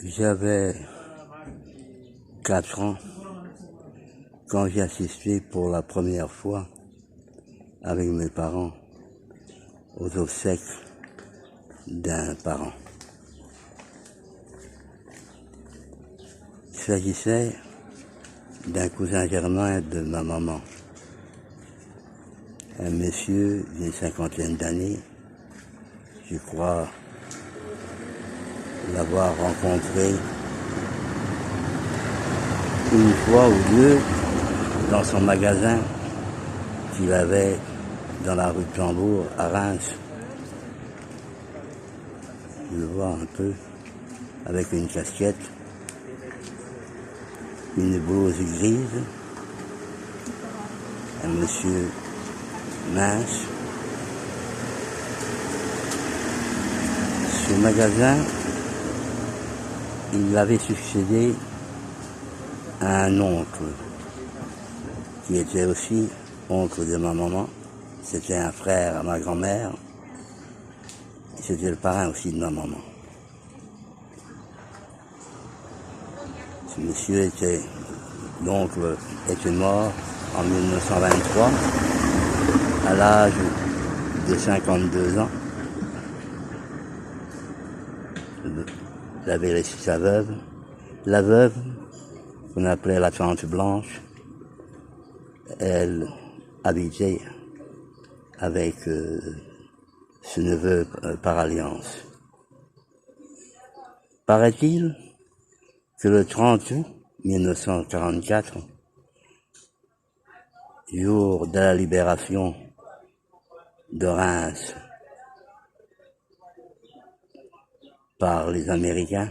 J'avais 4 ans quand j'ai assisté pour la première fois avec mes parents aux obsèques d'un parent. Il s'agissait d'un cousin germain de ma maman, un monsieur d'une 50aine d'années. Je crois l'avoir rencontré une fois ou deux dans son magasin qu'il avait dans la rue de Tambour à Reims. Je le vois un peu avec une casquette, une blouse grise, un monsieur mince. Ce magasin, il avait succédé à un oncle qui était aussi oncle de ma maman. C'était un frère à ma grand-mère. C'était le parrain aussi de ma maman. Ce monsieur était, l'oncle était mort en 1923 à l'âge de 52 ans. Il avait laissé sa veuve. La veuve, qu'on appelait la tante Blanche, elle habitait avec ce neveu par alliance. Paraît-il que le 30 août 1944, jour de la libération de Reims par les Américains,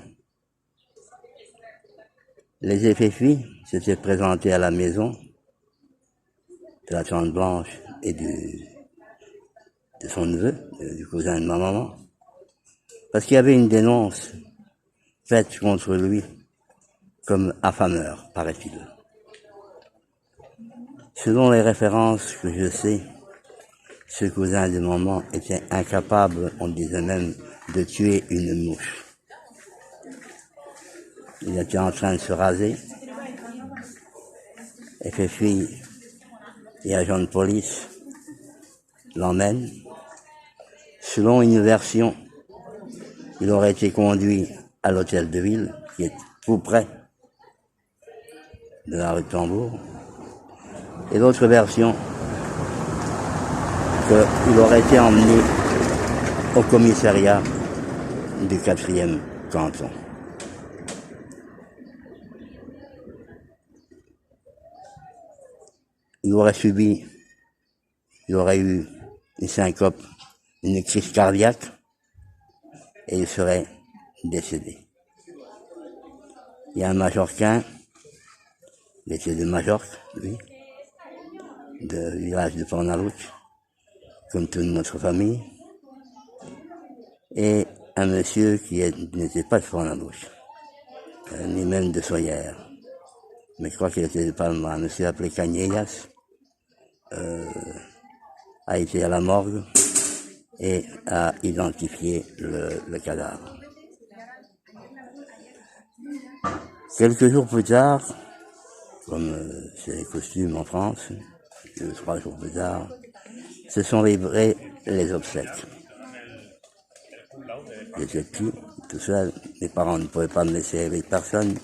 les effets s'étaient présentés à la maison de la tante Blanche et de son neveu, du cousin de ma maman, parce qu'il y avait une dénonce faite contre lui comme affameur, paraît-il. Selon les références que je sais, ce cousin de maman était incapable, on disait même, de tuer une mouche. Il était en train de se raser, et ses filles et agents de police l'emmènent. Selon une version, il aurait été conduit à l'hôtel de ville, qui est tout près de la rue de Tambour. Et l'autre version, qu'il aurait été emmené au commissariat du 4e canton. Il aurait eu une syncope, une crise cardiaque, et il serait décédé. Il y a un Majorquin, il était de Majorque, lui, du village de Fornalutsch, comme toute notre famille, et un monsieur qui n'était pas de Fornalutsch, ni même de Soyères, mais je crois qu'il était de Palma. Un monsieur appelé Cagnellas a été à la morgue et a identifié le cadavre. Quelques jours plus tard, comme c'est les costumes en France, 2 ou 3 jours plus tard, se sont livrés les obsèques. J'étais petit, tout seul, mes parents ne pouvaient pas me laisser avec personne,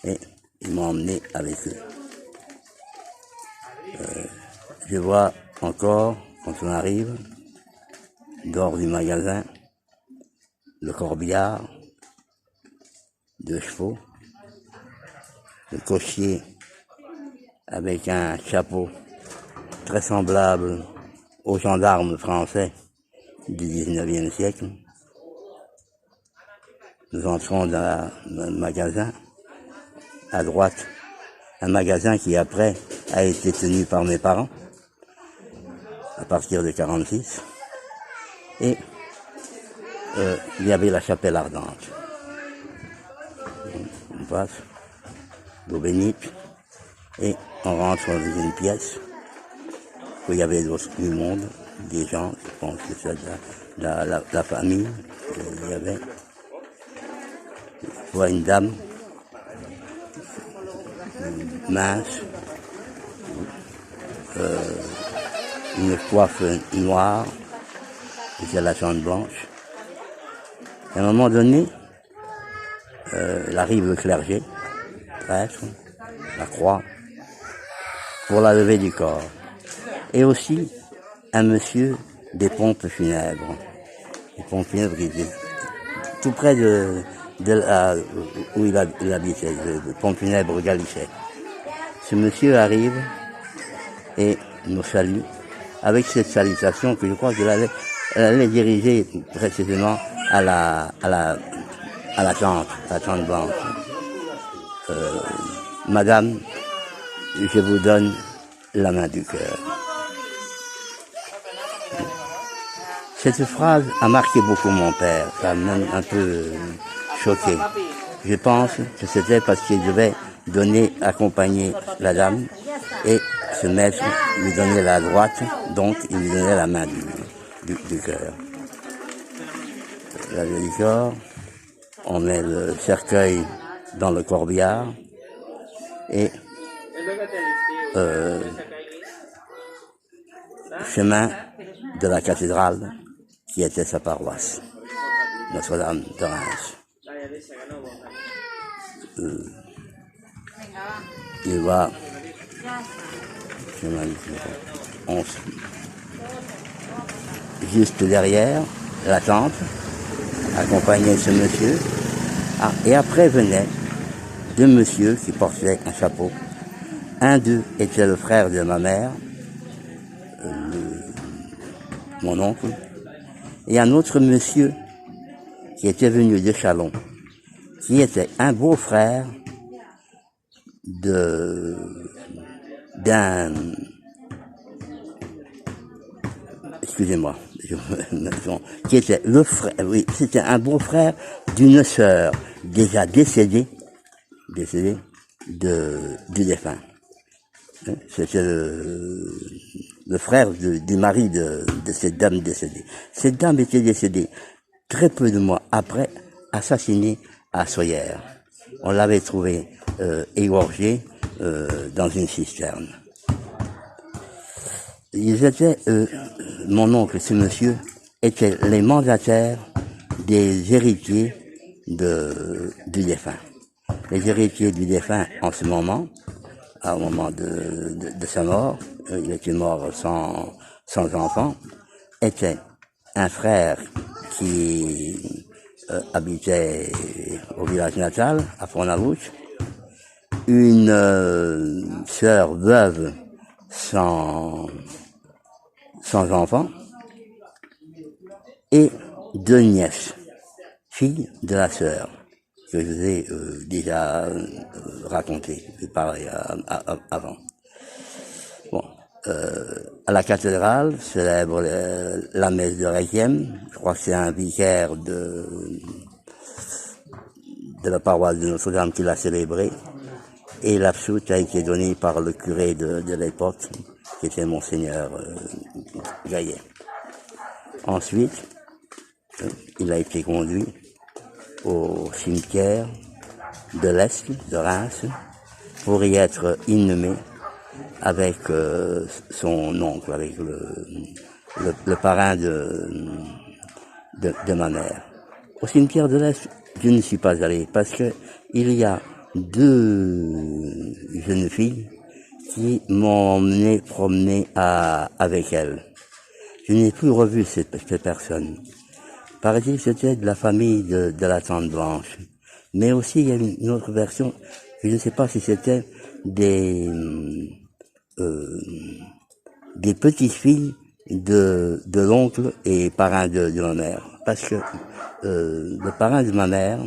et ils m'ont emmené avec eux. Je vois encore, quand on arrive, dehors du magasin, le corbillard, 2 chevaux, le cocher avec un chapeau très semblable aux gendarmes français du 19e siècle. Nous entrons dans le magasin, à droite, un magasin qui après a été tenu par mes parents à partir de 1946, et il y avait la chapelle ardente. On passe, l'eau bénite, et on rentre dans une pièce où il y avait du monde, des gens, je pense que c'est la famille, il y avait vois une dame mince, une coiffe noire, et la chambre blanche. À un moment donné, il arrive le clergé, prêtre, la croix, pour la levée du corps. Et aussi un monsieur des pompes funèbres. Les pompes funèbres qui étaient tout près de où il habitait, le pont funèbre Galichet. Ce monsieur arrive et nous salue avec cette salutation que je crois qu'elle allait diriger précisément à la tante blanche. Madame, je vous donne la main du cœur. Cette phrase a marqué beaucoup mon père, ça m'a même un peu choqué. Je pense que c'était parce qu'il devait accompagner la dame, et ce maître lui donnait la droite, donc il lui donnait la main du cœur. La levée du corps, on met le cercueil dans le corbillard, et chemin de la cathédrale qui était sa paroisse, Notre-Dame de Reims. Il va juste derrière la tente, accompagner ce monsieur. Et après venaient deux messieurs qui portaient un chapeau. Un d'eux était le frère de ma mère, mon oncle, et un autre monsieur qui était venu de Châlons, qui était un beau-frère d'un, excusez-moi, qui était le frère, oui, c'était un beau-frère d'une sœur déjà décédée du défunt. C'était le frère du mari de cette dame décédée. Cette dame était décédée très peu de mois après, assassinée à Soyères. On l'avait trouvée égorgée dans une cisterne. Ils étaient, mon oncle, ce monsieur, étaient les mandataires des héritiers du défunt. Les héritiers du défunt, en ce moment, au moment de sa mort, il était mort sans enfant, était un frère qui habitait au village natal, à Fournalouche, une sœur veuve sans enfant, et deux nièces, filles de la sœur, que je vous ai déjà raconté, je parlais avant. Bon, à la cathédrale célèbre la messe de Requiem. Je crois que c'est un vicaire de la paroisse de Notre-Dame qui l'a célébré, et l'absoute a été donnée par le curé de l'époque, qui était Monseigneur Gaillet. Ensuite, il a été conduit au cimetière de l'Est, de Reims, pour y être inhumé avec son oncle, avec le parrain de ma mère. Au cimetière de l'Est, je ne suis pas allé, parce que il y a deux jeunes filles qui m'ont emmené promener avec elles. Je n'ai plus revu cette personne. Paraît-il que c'était de la famille de la tante blanche. Mais aussi, il y a une autre version, je ne sais pas si c'était des petites-filles de l'oncle et parrain de ma mère. Parce que le parrain de ma mère,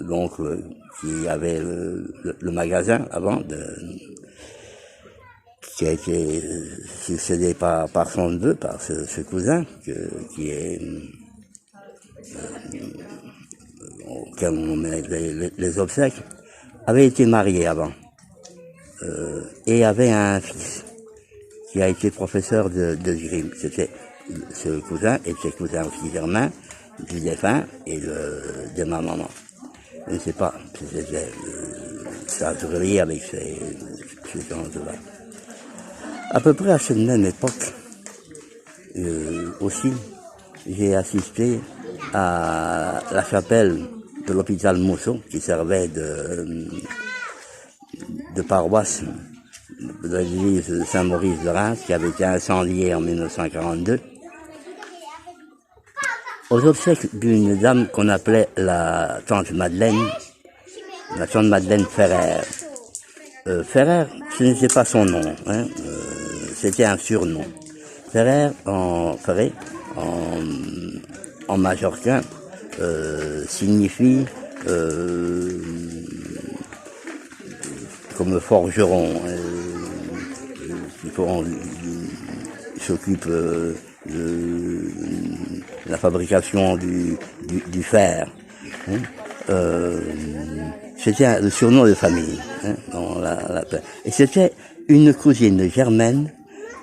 l'oncle qui avait le magasin avant, qui a été succédé par son neveu, par ce cousin, qui est auquel on met les obsèques, avait été marié avant, et avait un fils qui a été professeur de Grimm. Ce cousin était cousin aussi germain du défunt et de ma maman. je ne sais pas, ça se reliait avec ces choses-là. À peu près à cette même époque, aussi, j'ai assisté à la chapelle de l'hôpital Mousseau, qui servait de paroisse de l'église de Saint-Maurice de Reims, qui avait été incendiée en 1942, aux obsèques d'une dame qu'on appelait la tante Madeleine Ferrer. Ferrer, ce n'était pas son nom, hein, c'était un surnom. Ferrer, en majorquin, signifie comme forgeron, qui s'occupe de la fabrication du fer. Hein. C'était le surnom de famille. Hein, et c'était une cousine germaine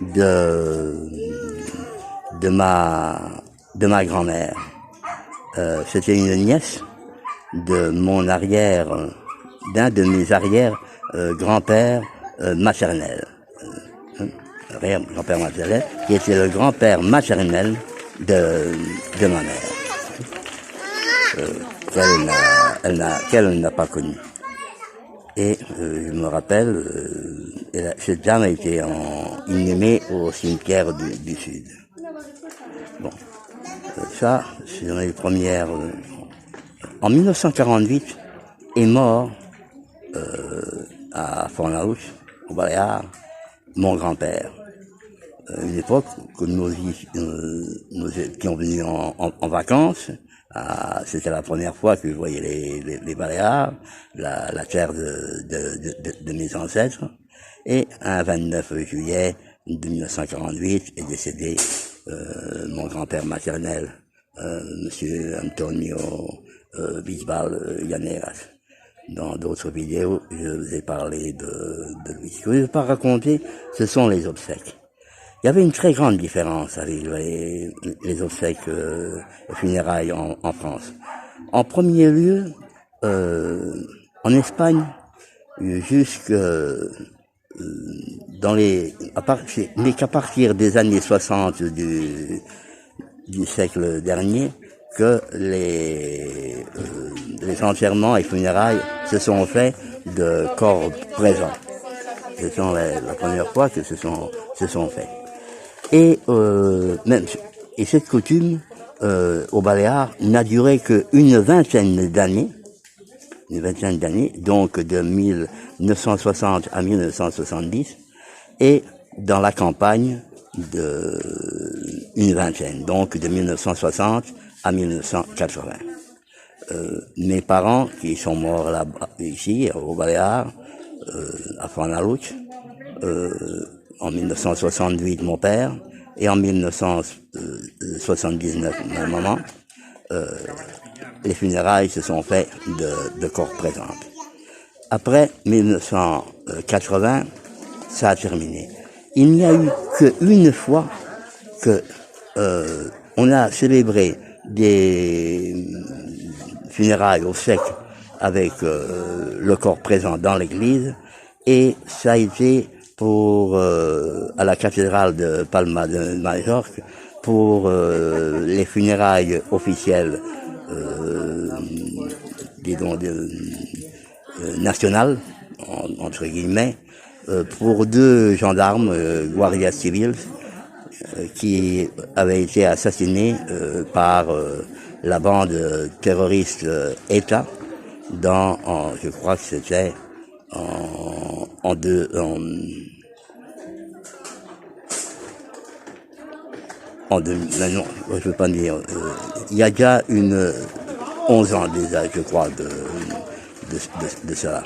de ma grand-mère. C'était une nièce de d'un de mes arrières grand-pères maternels. Arrière-grand-père maternel, qui était le grand-père maternel de ma mère. Qu'elle n'a pas connu. Et je me rappelle, cette dame a été inhumée au cimetière du Sud. Bon, ça, c'est dans les premières... En 1948, est mort à Fort-la-Haute, au Baléares, mon grand-père. Une époque que nous étions venus en vacances. C'était la première fois que je voyais les Baléares, la terre de mes ancêtres. Et un 29 juillet de 1948 est décédé mon grand-père maternel, monsieur Antonio Bisbal Llaneras. Dans d'autres vidéos, je vous ai parlé de lui. Ce que je ne vais pas raconter, ce sont les obsèques. Il y avait une très grande différence avec les obsèques funérailles en France. En premier lieu, en Espagne, jusque mais qu'à partir des années 60 du siècle dernier, que les enterrements et funérailles se sont faits de corps présents. C'est la première fois que se sont faits. Et cette coutume au Baléares n'a duré qu'une vingtaine d'années, donc de 1960 à 1970, et dans la campagne une vingtaine, donc de 1960 à 1980. Mes parents, qui sont morts là ici, au Baléares, à Fort-la-Haute, en 1968, mon père, et en 1979, ma maman, les funérailles se sont faites de corps présents. Après 1980, ça a terminé. Il n'y a eu qu'une fois que on a célébré des funérailles au sec avec le corps présent dans l'église, et ça a été à la cathédrale de Palma de Majorque, pour les funérailles officielles nationales, entre guillemets, pour deux gendarmes, Guardia Civil, qui avaient été assassinés par la bande terroriste ETA, je crois que c'était non, je veux pas dire, il y a déjà 11 ans déjà, je crois, de cela.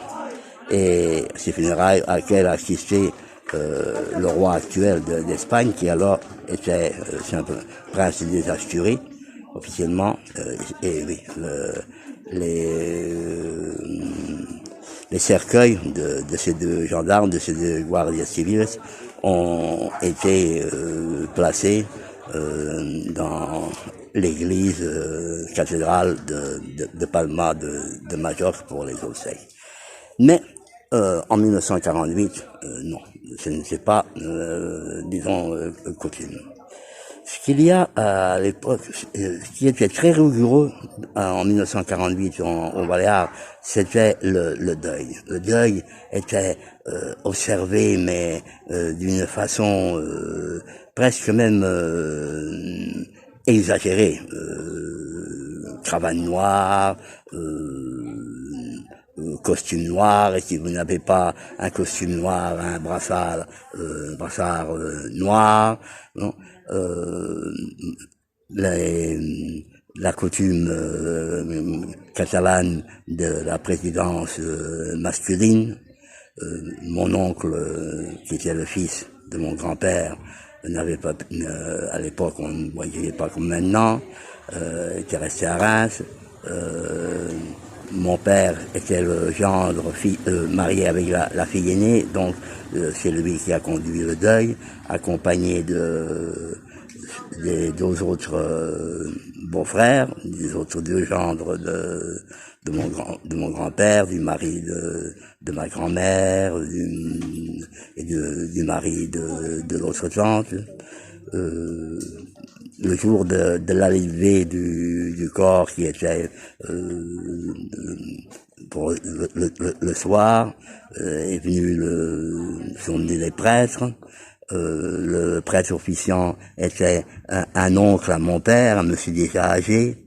Et ces funérailles à laquelle assistait le roi actuel d'Espagne, qui alors était simple prince des Asturies, officiellement, et oui, les cercueils de ces deux gendarmes, de ces deux guardias civiles, ont été placés l'église cathédrale de Palma de Majorque pour les obsèques. Mais en 1948, non, ce n'était pas, disons, coutume. Ce qu'il y a à l'époque, ce qui était très rigoureux en 1948 au Baléares, c'était le deuil. Le deuil était observé, mais d'une façon presque même exagérée. Cravate noire, costume noir, et si vous n'avez pas un costume noir, un brassard noir, non, la coutume catalane de la présidence masculine. Mon oncle, qui était le fils de mon grand-père, n'avait pas, à l'époque on ne voyait pas comme maintenant, était resté à Reims. Mon père était le gendre marié avec la fille aînée, donc c'est lui qui a conduit le deuil, accompagné des deux autres beaux-frères, des autres deux gendres de mon grand-père, du mari de ma grand-mère, et du mari de l'autre tante. Le jour de l'arrivée du corps, qui était pour le soir, sont venus les prêtres. Le prêtre officiant était un oncle à mon père, un monsieur déjà âgé.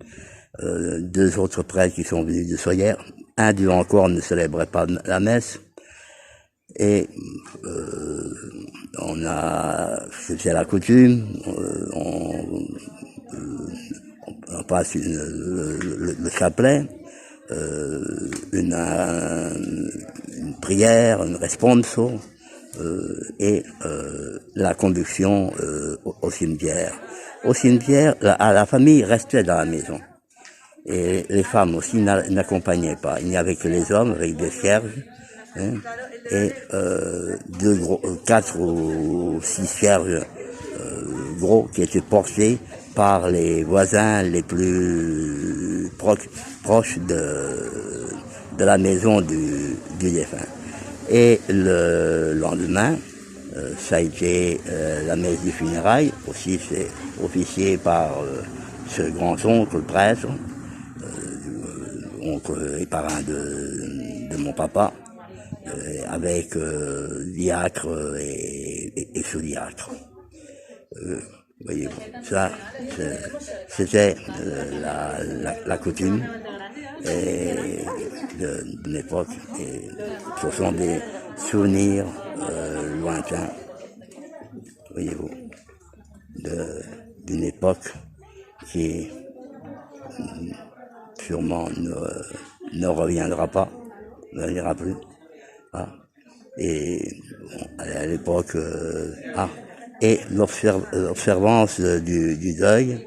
Deux autres prêtres qui sont venus de Soyères. Un d'eux encore ne célébrait pas la messe. Et c'était la coutume, on passe le chapelet, une prière, une responso, et la conduction au cimetière. Au cimetière, la famille restait dans la maison. Et les femmes aussi n'accompagnaient pas. Il n'y avait que les hommes avec des cierges, hein, et 4 ou 6 cierges gros qui étaient portés par les voisins les plus proches de la maison du défunt. Et le lendemain, ça a été la messe du funérail, aussi c'est officié par ce grand-oncle, le prêtre, oncle et parrain de mon papa, avec diacre et sous-diacre. Voyez-vous, ça, c'était la coutume de l'époque, et ce sont des souvenirs lointains, voyez-vous, d'une époque qui sûrement ne reviendra pas, ne reviendra plus. Ah. Et bon, à l'époque, et l'observance du deuil,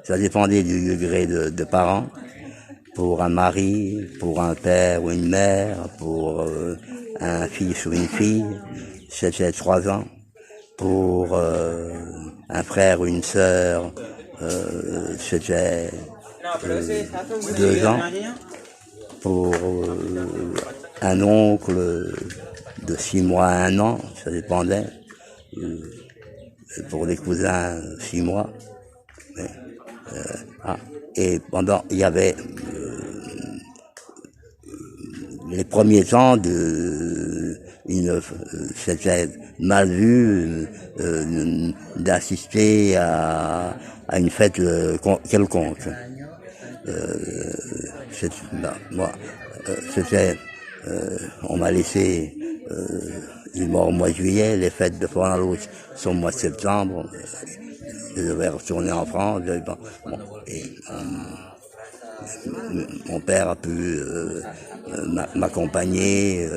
ça dépendait du degré de parents. Pour un mari, pour un père ou une mère, pour un fils ou une fille, c'était 3 ans. Pour un frère ou une sœur, c'était 2 ans. Pour un oncle, de 6 mois à 1 an, ça dépendait. Pour les cousins, 6 mois. Mais, et il y avait les premiers temps c'était mal vu d'assister à une fête quelconque. On m'a laissé, il est mort au mois de juillet, les fêtes de Fornalutsch sont au mois de septembre. Je devais retourner en France. Et mon père a pu m'accompagner,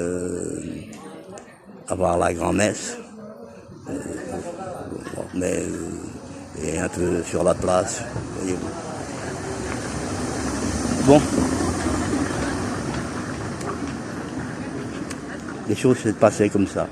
avoir la grand-messe, mais et un peu sur la place. Voyez-vous. Bon, les choses se passaient comme ça.